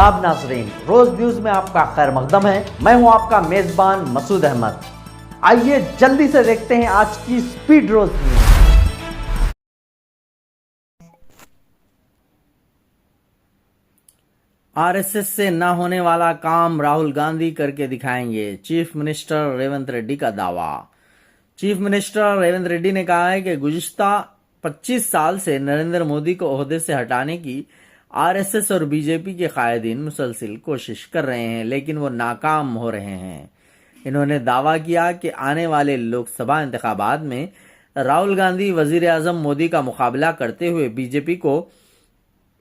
आदाब नाज़रीन, रोज न्यूज में आपका खैर मकदम है। मैं हूं आपका मेजबान मसूद अहमद। आइए जल्दी से देखते हैं आज की स्पीड रोज न्यूज। आरएसएस से न होने वाला काम राहुल गांधी करके दिखाएंगे, चीफ मिनिस्टर रेवंत रेड्डी का दावा। चीफ मिनिस्टर रेवंत रेड्डी ने कहा है कि गुज़िश्ता 25 साल से नरेंद्र मोदी को ओहदे से हटाने की आरएसएस और बीजेपी के कायदीन मुसलसिल कोशिश कर रहे हैं, लेकिन वो नाकाम हो रहे हैं। इन्होंने दावा किया कि आने वाले लोकसभा इंतखाबात में राहुल गांधी वजीर आजम मोदी का मुकाबला करते हुए बीजेपी को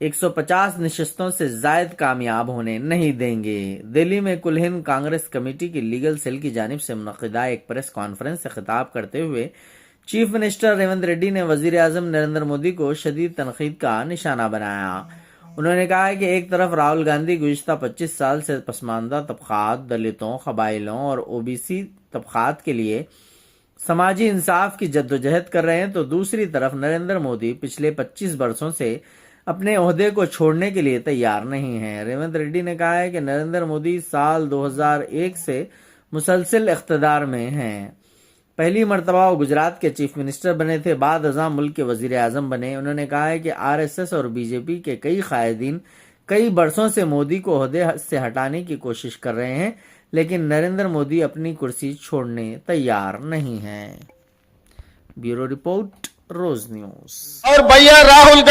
150 नशिस्तों से जायद कामयाब होने नहीं देंगे। दिल्ली में कुल हिंद कांग्रेस कमेटी की लीगल सेल की जानिब से मुनक़िदा एक प्रेस कॉन्फ्रेंस से खिताब करते हुए चीफ मिनिस्टर रेवंत रेड्डी ने वजीर आजम नरेंद्र मोदी को शदीद तनकीद का निशाना बनाया। उन्होंने कहा है कि एक तरफ राहुल गांधी गुज़िश्ता 25 साल से पसमानदा तबकात, दलितों, कबाइलों और ओबीसी तबकात के लिए समाजी इंसाफ की जद्दोजहद कर रहे हैं, तो दूसरी तरफ नरेंद्र मोदी पिछले 25 वर्षों से अपने ओहदे को छोड़ने के लिए तैयार नहीं है। रेवंत रेड्डी ने कहा है कि नरेंद्र मोदी साल 2001 से मुसलसिल इख्तिदार में हैं। पहली मरतबा वो गुजरात के चीफ मिनिस्टर बने थे, बाद अज़ां मुल्क के वजीर आजम बने। उन्होंने कहा है कि आरएसएस और बीजेपी के कई कायदीन कई बरसों से मोदी को ओहदे से हटाने की कोशिश कर रहे हैं, लेकिन नरेंद्र मोदी अपनी कुर्सी छोड़ने तैयार नहीं हैं। ब्यूरो रिपोर्ट, रोज न्यूज। और भैया राहुल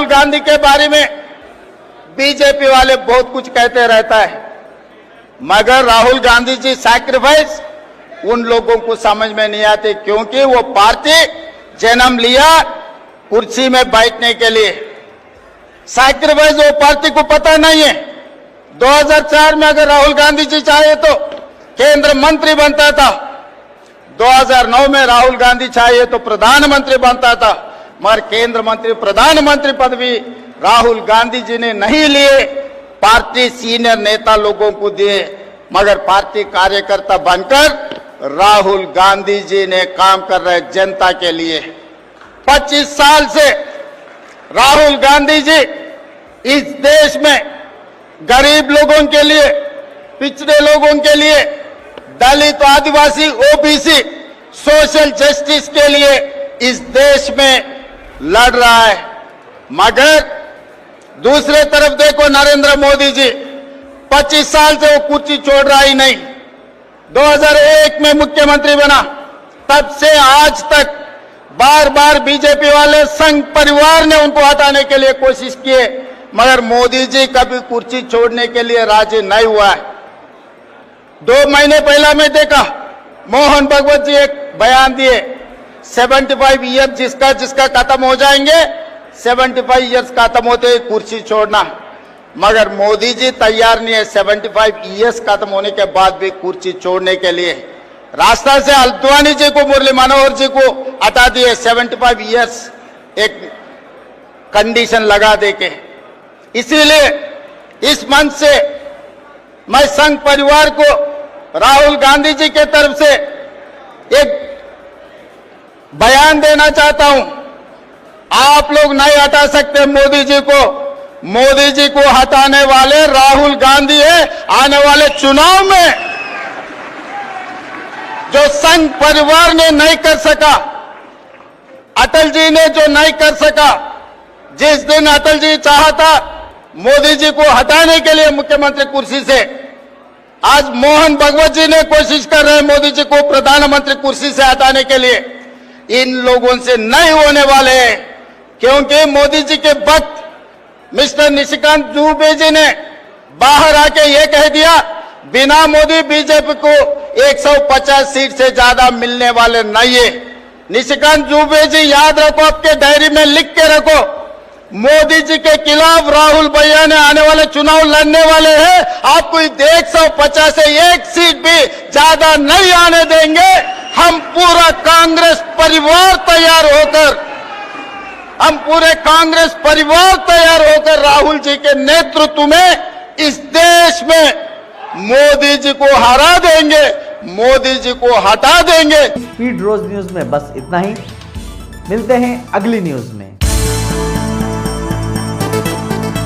गांधी के बारे में बीजेपी वाले बहुत कुछ कहते रहता है, मगर राहुल गांधी जी सैक्रिफाइस उन लोगों को समझ में नहीं आते, क्योंकि वो पार्टी जन्म लिया कुर्सी में बैठने के लिए। सैक्रिफाइस वो पार्टी को पता नहीं है। 2004 में अगर राहुल गांधी जी चाहे तो केंद्र मंत्री बनता था, 2009 में राहुल गांधी चाहे तो प्रधानमंत्री बनता था, मगर केंद्र मंत्री प्रधानमंत्री पदवी राहुल गांधी जी ने नहीं लिए, पार्टी सीनियर नेता लोगों को दिए। मगर पार्टी कार्यकर्ता बनकर राहुल गांधी जी ने काम कर रहे जनता के लिए। 25 साल से राहुल गांधी जी इस देश में गरीब लोगों के लिए, पिछड़े लोगों के लिए, दलित, आदिवासी, ओबीसी, सोशल जस्टिस के लिए इस देश में लड़ रहा है। मगर दूसरे तरफ देखो, नरेंद्र मोदी जी 25 साल से वो कुर्सी छोड़ रहा ही नहीं। 2001 में मुख्यमंत्री बना, तब से आज तक बार बार बीजेपी वाले संघ परिवार ने उनको हटाने के लिए कोशिश की है, मगर मोदी जी कभी कुर्सी छोड़ने के लिए राजी नहीं हुआ है। 2 महीने पहला मैं देखा मोहन भागवत जी एक बयान दिए, 75 ईयर जिसका खत्म हो जाएंगे, 75 ईयर्स खत्म होते ही कुर्सी छोड़ना। मगर मोदी जी तैयार नहीं है 75 ईयर्स खत्म होने के बाद भी कुर्सी छोड़ने के लिए। रास्ता से अल्द्वानी जी को, मुरली मनोहर जी को हटा दिए 75 ईयर्स एक कंडीशन लगा देके। इसीलिए इस मंच से मैं संघ परिवार को राहुल गांधी जी के तरफ से एक बयान देना चाहता हूं, आप लोग नहीं हटा सकते मोदी जी को। मोदी जी को हटाने वाले राहुल गांधी है। आने वाले चुनाव में जो संघ परिवार ने नहीं कर सका, अटल जी ने जो नहीं कर सका, जिस दिन अटल जी चाहता मोदी जी को हटाने के लिए मुख्यमंत्री कुर्सी से, आज मोहन भागवत जी ने कोशिश कर रहे हैं मोदी जी को प्रधानमंत्री कुर्सी से हटाने के लिए। इन लोगों से नहीं होने वाले हैं, क्योंकि मोदी जी के वक्त मिस्टर निशिकांत दुबे जी ने बाहर आके ये कह दिया, बिना मोदी बीजेपी को 150 सीट से ज्यादा मिलने वाले नहीं है। निशिकांत दुबे जी याद रखो, आपके डायरी में लिख के रखो, मोदी जी के खिलाफ राहुल भैया ने आने वाले चुनाव लड़ने वाले हैं। आपको 150 से एक सीट भी ज्यादा नहीं आने देंगे। हम पूरा कांग्रेस परिवार तैयार होकर राहुल जी के नेतृत्व में इस देश में मोदी जी को हरा देंगे, मोदी जी को हटा देंगे। स्पीड रोज न्यूज में बस इतना ही। मिलते हैं अगली न्यूज में।